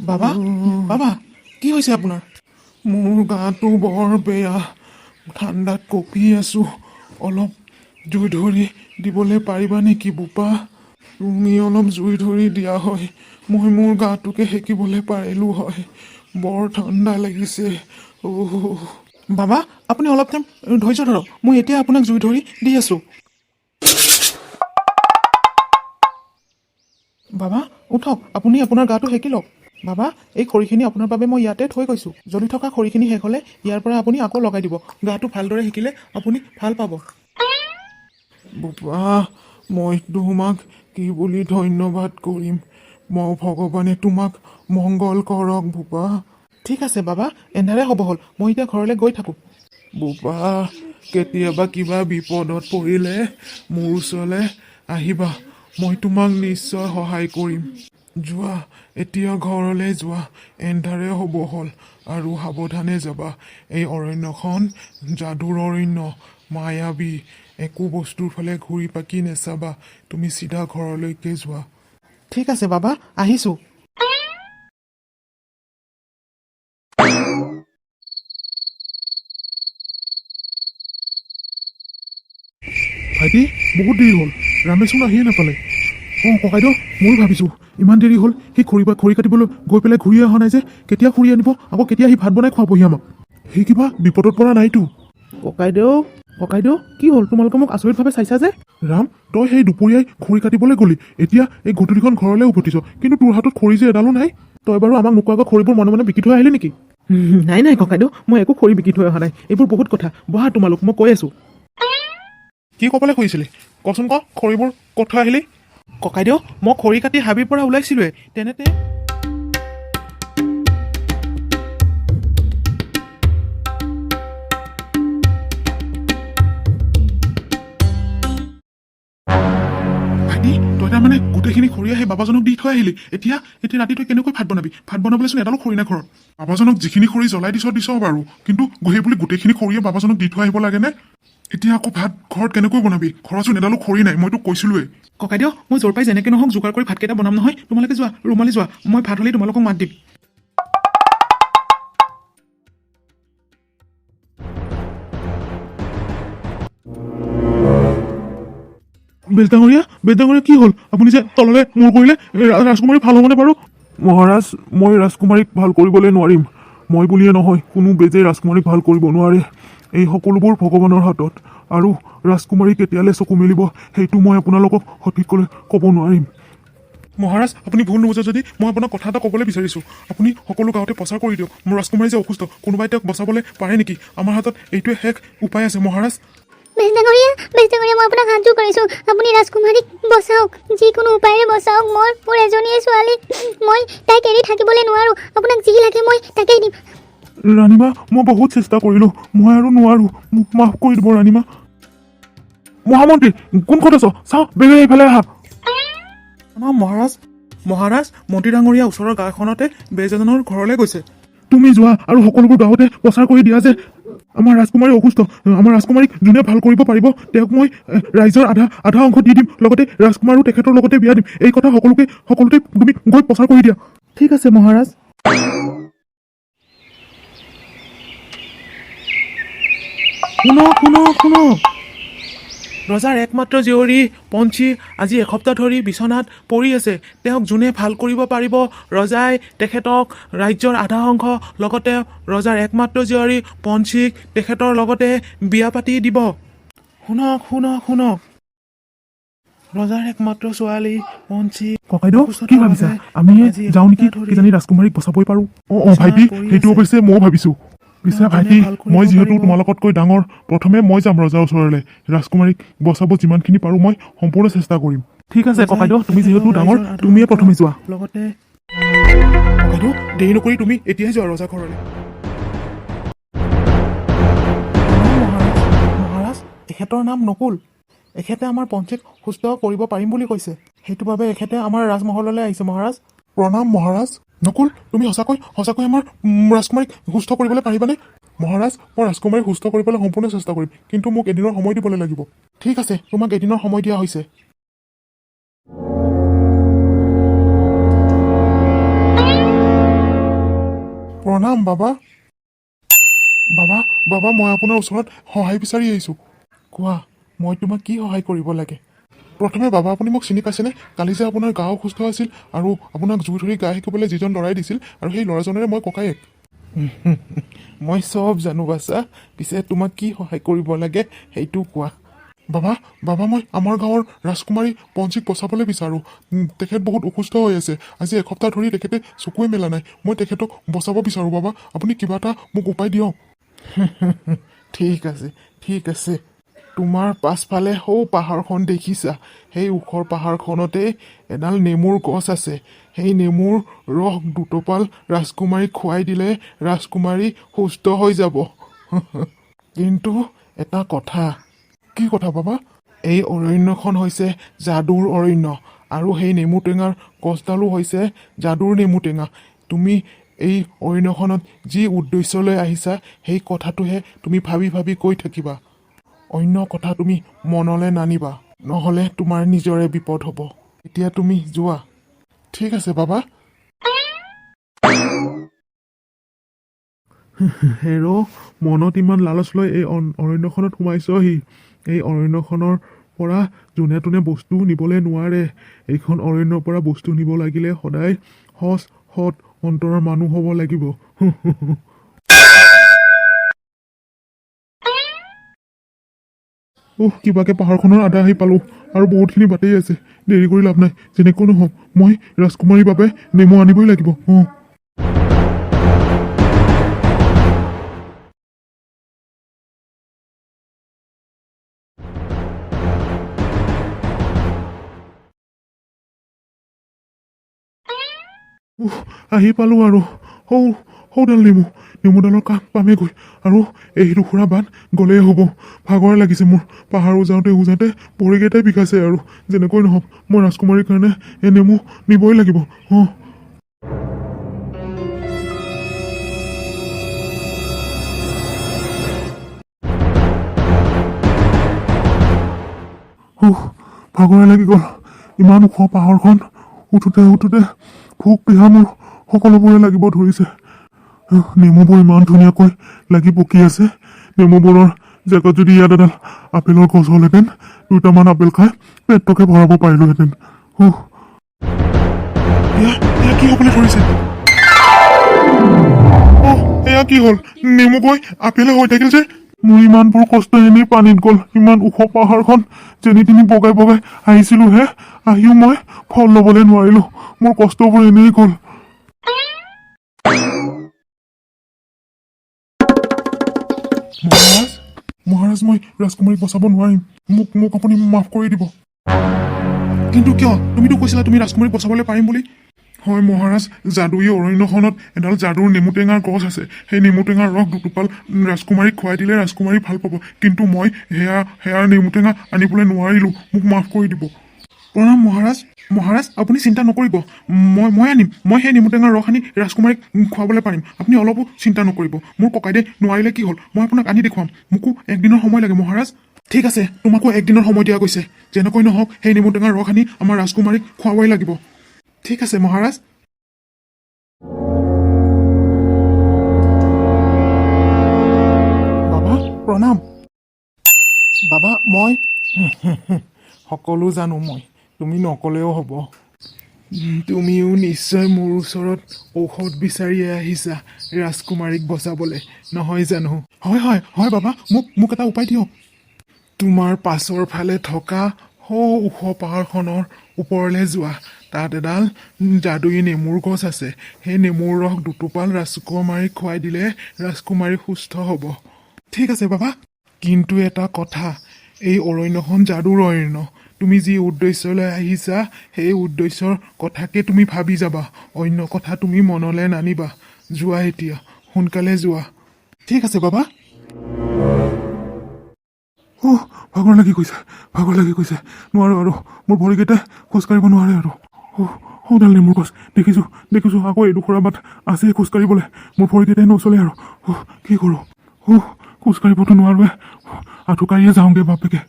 বাবা বাবা কি হৈছে আপোনাৰ? মোৰ গাটো বৰ বেয়া, ঠাণ্ডাত কঁপি আছোঁ। অলপ জুই ধৰি দিবলৈ পাৰিবা নেকি বোপা? তুমি অলপ জুই ধৰি দিয়া হয় মই মোৰ গাটোকে সেকিবলৈ পাৰিলোঁ হয়। বৰ ঠাণ্ডা লাগিছে। বাবা আপুনি অলপ টাইম ধৈৰ্য ধৰক, মই এতিয়া আপোনাক জুই ধৰি দি আছোঁ। বাবা উঠক, আপুনি আপোনাৰ গাটো সেকি লওক। বাবা এই খৰিখিনি আপোনাৰ বাবে মই ইয়াতে থৈ গৈছোঁ। জ্বলি থকা খৰিখিনি শেষ হ'লে ইয়াৰ পৰা আপুনি আকৌ লগাই দিব। গাটো ভালদৰে সেকিলে আপুনি ভাল পাব। বোপা, মই তোমাক কি বুলি ধন্যবাদ কৰিম? মই ভগৱানে তোমাক মংগল কৰক বোপা। ঠিক আছে বাবা, এন্ধাৰে হ'ব হ'ল, মই এতিয়া ঘৰলৈ গৈ থাকোঁ। বোপা, কেতিয়াবা কিবা বিপদত পৰিলে মোৰ ওচৰলৈ আহিবা, মই তোমাক নিশ্চয় সহায় কৰিম। যোৱা, এতিয়া ঘৰলৈ যোৱা, এন্ধাৰে হ'ব হ'ল। আৰু সাৱধানে যাবা। এই অৰণ্যখন যাদুৰ অৰণ্য, মায়াবী। একো বস্তুৰ ফালে ঘূৰি পাকি নেচাবা, তুমি চিধা ঘৰলৈকে যোৱা। ঠিক আছে বাবা, আহিছোঁ। ভাইটি, বহুত দেৰি হ'ল, ৰামেশচোন আহিয়ে নাপালে। ককাইদেউ, ময়ো ভাবিছোঁ ইমান দেৰি হ'ল, সি খৰি কাটিবলৈ গৈ পেলাই ঘূৰি অহা নাই যে। কেতিয়া খৰি আনিব, আকৌ কেতিয়া সি ভাত বনাই খুৱাবহি আমাক? সি কিবা বিপদত পৰা নাইতো? ককাইদেউ কি হ'ল? তোমালোকে মোক আচৰিতভাৱে চাইছা যে? ৰাম, তই সেই দুপৰীয়াই খৰি কাটিবলৈ গ'লি, এতিয়া এই গধূলিখন ঘৰলৈ উভতিছ, কিন্তু তোৰ হাতত খৰি যে এডালো নাই। তই বাৰু আমাক নোকোৱাকৈ খৰিবোৰ মনে মনে বিকি থৈ আহিলি নেকি? নাই ককাইদেউ, মই একো খৰি বিকি থৈ অহা নাই। এইবোৰ বহুত কথা, বহা তোমালোক, মই কৈ আছোঁ। কি ক'বলৈ খুজিছিলি? কচোন ক, খৰিবোৰ ক'ত থৈ আহিলি? ককাইদেউ, মই খৰি কাটি হাবিৰ পৰা ওলাইছিলোৱে, তেনেতে তই তাৰমানে গোটেইখিনি খৰি আহি বাবাজনক দি থৈ আহিলি। এতিয়া ৰাতি তই কেনেকৈ ভাত বনাবি? ভাত বনাবলৈচোন এডালো খৰি নাই ঘৰত। বাবাজনক যিখিনি খৰি জ্বলাই দিছ বাৰু, কিন্তু সেই বুলি গোটেইখিনি খৰিয়ে বাবাজনক দি থৈ আহিব লাগেনে? এতিয়া আকৌ ভাত ঘৰত কেনেকৈ বনাবি? ঘৰতচোন এডালো খৰি নাই, মইতো কৈছিলোৱেই। ককাইদেউ, মই য'ৰ পৰাই যেনেকৈ নহওক যোগাৰ কৰি ভাতকেইটা বনাম নহয়। তোমালোকে যোৱা, ৰুমালি যোৱা, মই ভাত হ'লেই তোমালোকক মাত দিম। বেজডাঙৰীয়া কি হ'ল? আপুনি যে তললৈ মূৰ কৰিলে, ৰাজকুমাৰী ভাল হ'বনে বাৰু? মহাৰাজ, মই ৰাজকুমাৰীক ভাল কৰিবলৈ নোৱাৰিম। মই বুলিয়ে নহয়, কোনো বেজে ৰাজকুমাৰীক ভাল কৰিব নোৱাৰে। এই সকলোবোৰ ভগৱানৰ হাতত। আৰু ৰাজকুমাৰী কেতিয়ালৈ চকু মেলিব, সেইটো মই আপোনালোকক সঠিককৈ ক'ব নোৱাৰিম। মহাৰাজ, আপুনি ভুল নুবুজে যদি মই আপোনাক কথা এটা ক'বলৈ বিচাৰিছোঁ। আপুনি সকলো গাঁৱতে প্ৰচাৰ কৰি দিয়ক, মোৰ ৰাজকুমাৰী যে অসুস্থ, কোনোবাই তেওঁক বচাবলৈ পাৰে নেকি? আমাৰ হাতত এইটোৱে শেষ উপায় আছে মহাৰাজ। বেজডাঙৰীয়া, মই আপোনাক হাত জোৰ কৰিছোঁ, আপুনি ৰাজকুমাৰীক বচাওক, যিকোনো উপায়েৰে বচাওক। মোৰ এজনীয়ে ছোৱালী, মই তাইক এৰি থাকিবলৈ নোৱাৰোঁ। আপোনাক যি লাগে মই তাকেই দিম। ৰাণীমা, মই বহুত চেষ্টা কৰিলোঁ, মই আৰু নোৱাৰোঁ, মোক মাফ কৰি দিব ৰাণীমা। মহামন্ত্ৰী, কোনখন আছ? চাওঁ, বেগে এইফালে আহা। মহাৰাজ, মন্ত্ৰী ডাঙৰীয়া ওচৰৰ গাঁওখনতে বেজ এজনৰ ঘৰলৈ গৈছে। তুমি যোৱা আৰু সকলোবোৰ গাঁৱতে প্ৰচাৰ কৰি দিয়া যে আমাৰ ৰাজকুমাৰী অসুস্থ। আমাৰ ৰাজকুমাৰীক যোনে ভাল কৰিব পাৰিব তেওঁক মই ৰাইজৰ আধা অংশ দি দিম, লগতে ৰাজকুমাৰো তেখেতৰ লগতে বিয়া দিম। এই কথা সকলোতে তুমি গৈ প্ৰচাৰ কৰি দিয়া। ঠিক আছে মহাৰাজ। শুনক, ৰজাৰ একমাত্ৰ জীয়ৰী পঞ্চী আজি এসপ্তাহ ধৰি বিচনাত পৰি আছে। তেওঁক যোনে ভাল কৰিব পাৰিব, ৰজাই তেখেতক ৰাজ্যৰ আধা অংশ, লগতে ৰজাৰ একমাত্ৰ জীয়ৰী পঞ্চীক তেখেতৰ লগতে বিয়া পাতি দিব। শুনক, ৰজাৰ একমাত্ৰ ছোৱালী পঞ্চী। ককাইদেউ, কি ভাবিছা? আমি যাওঁ নেকি? কিজানি ৰাজকুমাৰীক বচাবই পাৰোঁ। ভাইটি, সেইটো অৱশ্যে ময়ো ভাবিছোঁ। পিছে ভাইটি, মই যিহেতু তোমালোকতকৈ ডাঙৰ, প্ৰথমে মই যাম ৰজাৰ ওচৰলৈ। ৰাজকুমাৰীক বচাব যিমানখিনি পাৰোঁ মই সম্পূৰ্ণ চেষ্টা কৰিম। ঠিক আছে ককাইদেউ, তুমি যিহেতু ডাঙৰ, তুমিয়ে প্ৰথমে যোৱা। লগতে ককাইদেউ, দেৰি নকৰি তুমি এতিয়াই যোৱা ৰজা ঘৰলৈ। মহাৰাজ, এখেতৰ নাম নকুল। এখেতে আমাৰ পঞ্চীক সুস্থ কৰিব পাৰিম বুলি কৈছে। সেইটো বাবে এখেতে আমাৰ ৰাজমহললৈ আহিছে মহাৰাজ। প্ৰণাম মহাৰাজ। নকুল, তুমি সঁচাকৈ আমাৰ ৰাজকুমাৰীক সুস্থ কৰিবলৈ পাৰিবানে? মহাৰাজ, মই ৰাজকুমাৰীক সুস্থ কৰিবলৈ সম্পূৰ্ণ চেষ্টা কৰিম, কিন্তু মোক এদিনৰ সময় দিবলৈ লাগিব। ঠিক আছে, তোমাক এদিনৰ সময় দিয়া হৈছে। প্ৰণাম বাবা। বাবা, মই আপোনাৰ ওচৰত সহায় বিচাৰি আহিছোঁ। কোৱা, মই তোমাক কি সহায় কৰিব লাগে? প্ৰথমে বাবা, আপুনি মোক চিনি পাইছেনে? কালি যে আপোনাৰ গা অসুস্থ আছিল আৰু আপোনাক জুই ধৰি গা শিকিবলৈ যিজন ল'ৰাই দিছিল, আৰু সেই ল'ৰাজনেৰে মই ককায়েক। মই চব জানো বাছা, পিছে তোমাক কি সহায় কৰিব লাগে সেইটো কোৱা। বাবা, মই আমাৰ গাঁৱৰ ৰাজকুমাৰী পঞ্চীক বচাবলৈ বিচাৰোঁ। তেখেত বহুত অসুস্থ হৈ আছে। আজি এসপ্তাহ ধৰি তেখেতে চকুৱে মেলা নাই। মই তেখেতক বচাব বিচাৰোঁ বাবা, আপুনি কিবা এটা মোক উপায় দিয়ক। ঠিক আছে। তোমাৰ পাছফালে সৌ পাহাৰখন দেখিছা? সেই ওখৰ পাহাৰখনতে এডাল নেমুৰ গছ আছে। সেই নেমুৰ ৰস দুটোপাল ৰাজকুমাৰীক খুৱাই দিলে ৰাজকুমাৰী সুস্থ হৈ যাব। কিন্তু এটা কথা। কি কথা বাবা? এই অৰণ্যখন হৈছে যাদুৰ অৰণ্য, আৰু সেই নেমু টেঙাৰ গছডালো হৈছে যাদুৰ নেমু টেঙা। তুমি এই অৰণ্যখনত যি উদ্দেশ্যলৈ আহিছা, সেই কথাটোহে তুমি ভাবি কৈ থাকিবা। অন্য কথা তুমি মনলৈ নানিবা, নহ'লে তোমাৰ নিজৰে বিপদ হ'ব। এতিয়া তুমি যোৱা। ঠিক আছে বাবা। হেৰ' মনত ইমান লালচ লৈ এই অৰণ্যখনত সোমাইছহি। এই অৰণ্যখনৰ পৰা যোনে তোনে বস্তু নিবলৈ নোৱাৰে। এইখন অৰণ্যৰ পৰা বস্তু নিব লাগিলে সদায় সৎ অন্তৰৰ মানুহ হ'ব লাগিব। কিবাকে পাহাৰখনৰ আধা আহি পালোঁ, আৰু বহুতখিনি বাটেই আছে। দেৰি কৰি লাভ নাই। যেনেকৈ নহওক মই ৰাজকুমাৰীৰ বাবে নেমু আনিবই লাগিব। আহি পালোঁ আৰু সৌডাল নেমুডালৰ কাষ পামেগৈ, আৰু এই টুকুৰা বাট গ'লেই হ'ব। ভাগৰ লাগিছে মোৰ। পাহাৰ উজাওঁতে ভৰিকেইটাই বিষাইছে। আৰু যেনেকৈ নহওক মই ৰাজকুমাৰীৰ কাৰণে এই নেমু নিবই লাগিব। ভাগৰে লাগি গ'ল। ইমান ওখ পাহাৰখন উঠোতে ভোক পিহা মোৰ সকলোবোৰে লাগিব ধৰিছে। নেমুবোৰ ইমান ধুনীয়াকৈ লাগি পকি আছে। নেমুবোৰৰ জেগাত যদি ইয়াত এডাল আপেলৰ গছ হ'লহেঁতেন, দুটামান আপেল খাই পেটটোকে ভৰাব পাৰিলোহেঁতেন। এয়া কি হ'বলৈ ধৰিছে? এয়া কি হ'ল? নেমু গৈ আপেলে হৈ থাকিল যে। মোৰ ইমানবোৰ কষ্ট এনেই পানীত গ'ল। ইমান ওখ পাহাৰখন যেনি তেনি বগাই আহিছিলোঁ হে, আহিও মই ফল ল'বলৈ নোৱাৰিলোঁ। মোৰ কষ্টবোৰ এনেই গ'ল। মহাৰাজ, মই ৰাজকুমাৰীক বচাব নোৱাৰিম। মোক আপুনি মাফ কৰি দিব। কিন্তু কিয়? তুমিতো কৈছিলা তুমি ৰাজকুমাৰীক বচাবলৈ পাৰিম বুলি। হয় মহাৰাজ, যাদুই অৰণ্যখনত এডাল যাদুৰ নেমু টেঙাৰ গছ আছে। সেই নেমু টেঙাৰ ৰস দুটোপাল ৰাজকুমাৰীক খুৱাই দিলে ৰাজকুমাৰী ভাল পাব। কিন্তু মই সেয়াৰ নেমু টেঙা আনিবলৈ নোৱাৰিলোঁ। মোক মাফ কৰি দিব। প্ৰণাম মহাৰাজ, আপুনি চিন্তা নকৰিব। মই আনিম। মই সেই নেমু টেঙাৰ ৰস আনি ৰাজকুমাৰীক খুৱাবলৈ পাৰিম। আপুনি অলপো চিন্তা নকৰিব। মোৰ ককাইদেউ নোৱাৰিলে কি হ'ল, মই আপোনাক আনি দেখুৱাম। মোকো একদিনৰ সময় লাগে মহাৰাজ। ঠিক আছে, তোমাকো একদিনৰ সময় দিয়া গৈছে। যেনেকৈ নহওক সেই নেমু টেঙাৰ ৰস আনি আমাৰ ৰাজকুমাৰীক খুৱাবই লাগিব। ঠিক আছে মহাৰাজ। বাবা প্ৰণাম। বাবা, মই সকলো জানো। তুমি নকলেও হ'ব। তুমিও নিশ্চয় মোৰ ওচৰত ঔষধ বিচাৰিয়ে আহিছা ৰাজকুমাৰীক বচাবলৈ, নহয় জানো? হয় বাবা, মোক এটা উপায় দিয়ক। তোমাৰ পাছৰ ফালে থকা ওখ পাহাৰখনৰ ওপৰলৈ যোৱা। তাত এডাল যাদুই নেমুৰ গছ আছে। সেই নেমুৰ ৰস দুটোপাল ৰাজকুমাৰীক খুৱাই দিলে ৰাজকুমাৰী সুস্থ হ'ব। ঠিক আছে বাবা। কিন্তু এটা কথা, এই অৰণ্যখন যাদুৰ অৰণ্য। তুমি যি উদ্দেশ্যলৈ আহিছা সেই উদ্দেশ্যৰ কথাকে তুমি ভাবি যাবা। অন্য কথা তুমি মনলৈ নানিবা। যোৱা এতিয়া, সোনকালে যোৱা। ঠিক আছে বাবা। ভাগৰ লাগি গৈছে। নোৱাৰো আৰু। মোৰ ভৰিকেইটাই খোজকাঢ়িব নোৱাৰে আৰু। সৌডাল নেমুৰ গছ দেখিছোঁ আকৌ এইডোখৰ বাট আছে খোজকাঢ়িবলৈ মোৰ ভৰিকেইটাই নচলে আৰু কি কৰোঁ খোজকাঢ়িবতো নোৱাৰোৱে আঁঠুকাঢ়িয়ে যাওঁগৈ বাপেকে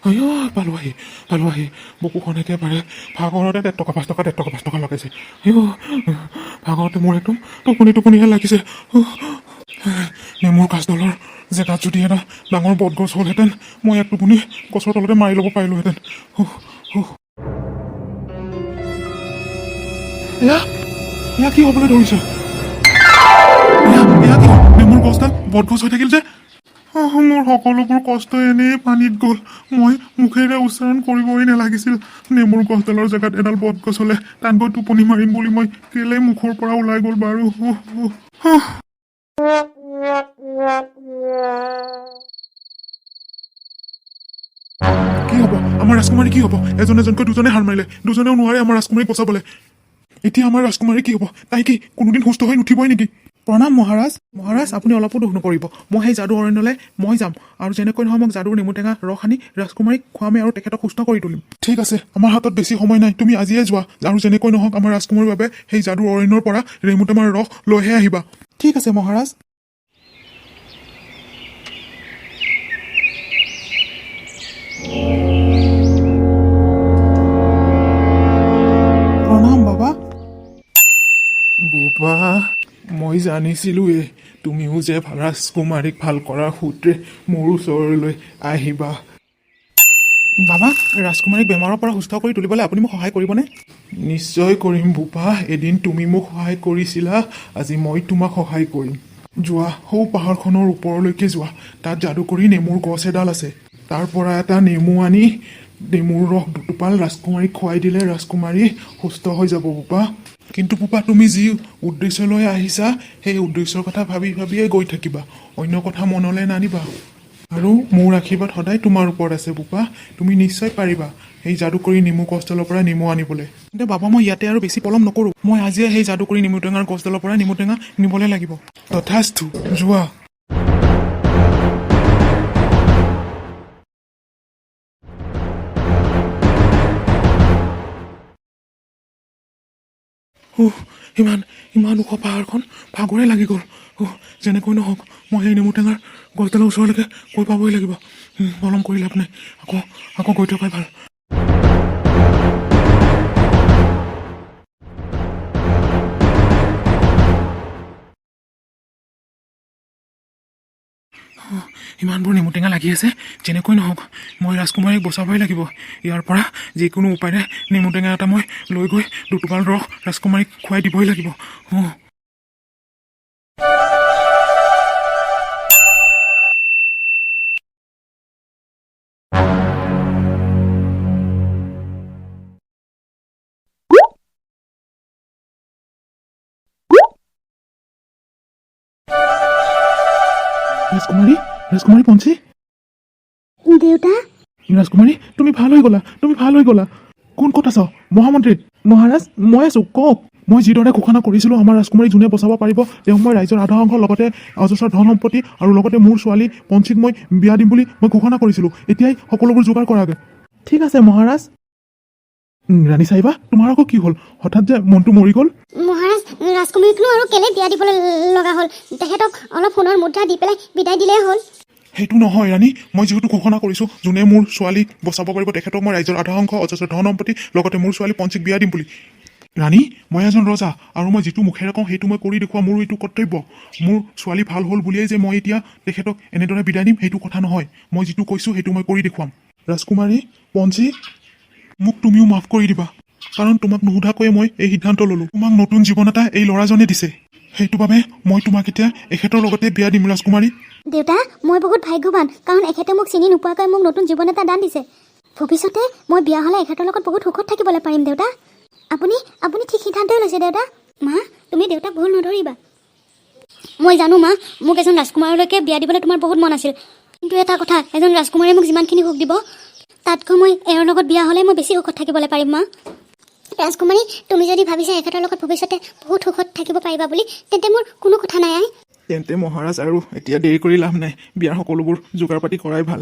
অಯ್য পালোহি বুকুখন একেবাৰে ভাগৰতে 1 টকা 5 টকা লগাইছে অಯ್য ভাগৰতে মোৰ একদম টোপনিহে লাগিছে নেমুৰ গাছডালৰ জেগাত যদি এটা ডাঙৰ বটগছ হ'লহেঁতেন মই এক টোপনি গছৰ তলতে মাৰি ল'ব পাৰিলোহেঁতেন এয়া কি হ'বলৈ ধৰিছে এয়া কি নেমুৰ গছডাল বটগছ হৈ থাকিল যে মোৰ সকলোবোৰ কষ্ট এনেই পানীত গ'ল মই মুখেৰে উচ্চাৰণ কৰিবই নালাগিছিল নেমুৰ গছডালৰ জেগাত এডাল বটগছ হ'লে তাত গৈ টোপনি মাৰিম বুলি মই কেলেই মুখৰ পৰা ওলাই গ'ল বাৰু কি হ'ব আমাৰ ৰাজকুমাৰী কি হ'ব এজনকৈ দুজনে হাৰ মাৰিলে দুজনেও নোৱাৰে আমাৰ ৰাজকুমাৰীক বচাবলৈ এতিয়া আমাৰ ৰাজকুমাৰী কি হ'ব তাই কি কোনোদিন সুস্থ হৈ নুঠিবই নেকি প্ৰণাম মহাৰাজ আপুনি অলপো দুখ নকৰিব মই সেই যাদু অৰণ্যলৈ মই যাম আৰু যেনেকৈ নহয় মোক যাদুৰ নেমুটেঙা ৰস আনি ৰাজকুমাৰীক খুৱামে আৰু তেখেতক সুস্থ কৰি তুলিম ঠিক আছে আমাৰ হাতত বেছি সময় নাই তুমি আজিয়ে যোৱা আৰু যেনেকৈ নহওক আমাৰ ৰাজকুমাৰীৰ বাবে সেই যাদুৰ অৰণ্যৰ পৰা নেমুটেঙাৰ ৰস লৈহে আহিবা ঠিক আছে মহাৰাজ প্ৰণাম বাবা বোপা মই জানিছিলোঁৱে তুমিও যে ৰাজকুমাৰীক ভাল কৰাৰ সূত্ৰে মোৰ ওচৰলৈ আহিবা বাবা ৰাজকুমাৰীক বেমাৰৰ পৰা সুস্থ কৰি তুলিবলৈ আপুনি মোক সহায় কৰিবনে নিশ্চয় কৰিম বোপা এদিন তুমি মোক সহায় কৰিছিলা আজি মই তোমাক সহায় কৰিম যোৱা সৌ পাহাৰখনৰ ওপৰলৈকে যোৱা তাত যাদুকৰী নেমুৰ গছ এডাল আছে তাৰ পৰা এটা নেমু আনি নেমুৰ ৰস দুটোপাল ৰাজকুমাৰীক খুৱাই দিলে ৰাজকুমাৰী সুস্থ হৈ যাব বোপা কিন্তু বোপা তুমি যি উদ্দেশ্যলৈ আহিছা সেই উদ্দেশ্যৰ কথা ভাবিয়ে গৈ থাকিবা অন্য কথা মনলৈ নানিবা আৰু মোৰ আশীৰ্বাদ সদায় তোমাৰ ওপৰত আছে বোপা তুমি নিশ্চয় পাৰিবা সেই যাদুকৰী নেমু গছডালৰ পৰা নেমু আনিবলৈ কিন্তু বাবা মই ইয়াতে আৰু বেছি পলম নকৰোঁ মই আজিয়ে সেই যাদুকৰী নেমুটেঙাৰ গছডালৰ পৰা নেমুটেঙা নিবলৈ লাগিব তথাস্তু যোৱা ইমান ওখ পাহাৰখন ভাগৰে লাগি গ'ল যেনেকৈ নহওক মই সেই নেমুটেঙাৰ গছডালৰ ওচৰলৈকে গৈ পাবই লাগিব পলম কৰি লাভ নাই আকৌ গৈ থকাই ভাল ইমানবোৰ নেমুটেঙা লাগি আছে যেনেকৈ নহওক মই ৰাজকুমাৰীক বচাবই লাগিব ইয়াৰ পৰা যিকোনো উপায়েৰে নেমুটেঙা এটা মই লৈ গৈ দুটোপাল ৰস ৰাজকুমাৰীক খুৱাই দিবই লাগিব ৰাজকুমাৰী পঞ্চী দেউতা ৰাজকুমাৰী তুমি ভাল হৈ গ'লা কোন ক'ত আছ মহামন্ত্ৰী মহাৰাজ মই আছোঁ কওক মই যিদৰে ঘোষণা কৰিছিলোঁ আমাৰ ৰাজকুমাৰী যোনে বচাব পাৰিব তেওঁক মই ৰাইজৰ আধা অংশ লগতে অজস্ৰ ধন সম্পত্তি আৰু লগতে মোৰ ছোৱালী পঞ্চীক মই বিয়া দিম বুলি মই ঘোষণা কৰিছিলোঁ এতিয়াই সকলোবোৰ যোগাৰ কৰাগৈ ঠিক আছে মহাৰাজ ৰাণী চাহিবা তোমাৰ আকৌ কি হ'ল হঠাৎ যে মনটো মৰি গ'ল মহাৰাজ ৰাজকুমাৰীকনো আৰু কেলে বিয়া দিবলৈ লগা হ'ল তেখেতক অলপ সোণৰ মুদ্ৰা দি পেলাই বিদায় দিলেই হ'ল সেইটো নহয় ৰাণী মই যিহেতু ঘোষণা কৰিছোঁ যোনে মোৰ ছোৱালীক বচাব পাৰিব তেখেতক মই ৰাইজৰ আধা অংশ অজস্ৰ ধন সম্পত্তি লগতে মোৰ ছোৱালী পঞ্চীক বিয়া দিম বুলি ৰাণী মই এজন ৰজা আৰু মই যিটো মুখেৰে কওঁ সেইটো মই কৰি দেখুওৱা মোৰ এইটো কৰ্তব্য মোৰ ছোৱালী ভাল হ'ল বুলিয়েই যে মই এতিয়া তেখেতক এনেদৰে বিদায় দিম সেইটো কথা নহয় মই যিটো কৈছোঁ সেইটো মই কৰি দেখুৱাম ৰাজকুমাৰী পঞ্চী মোক তুমিও মাফ কৰি দিবা কাৰণ তোমাক নুসুধাকৈয়ে মই এই সিদ্ধান্ত ল'লোঁ তোমাক নতুন জীৱন এটা এই ল'ৰাজনে দিছে সেইটো বাবে মই তোমাক এতিয়া এখেতৰ লগতে বিয়া দিম ৰাজকুমাৰী দেউতা মই বহুত ভাগ্যৱান কাৰণ এখেতে মোক চিনি নোপোৱাকৈ মোক নতুন জীৱন এটা দান দিছে ভৱিষ্যতে মই বিয়া হ'লে এখেতৰ লগত বহুত সুখত থাকিবলৈ পাৰিম দেউতা আপুনি ঠিক সিদ্ধান্তই লৈছে দেউতা মা তুমি দেউতাক ভুল নধৰিবা মই জানো মা মোক এজন ৰাজকুমাৰলৈকে বিয়া দিবলৈ তোমাৰ বহুত মন আছিল কিন্তু এটা কথা এজন ৰাজকুমাৰে মোক যিমানখিনি সুখ দিব তাতকৈ মই এওঁৰ লগত বিয়া হ'লে মই বেছি সুখত থাকিবলৈ পাৰিম মা ৰাজকুমাৰী তুমি যদি ভাবিছা এখেতৰ লগত ভৱিষ্যতে বহুত সুখত থাকিব পাৰিবা বুলি তেন্তে মোৰ কোনো কথা নাই তেন্তে মহাৰাজ আৰু এতিয়া দেৰি কৰি লাভ নাই বিয়াৰ সকলোবোৰ যোগাৰ পাতি কৰাই ভাল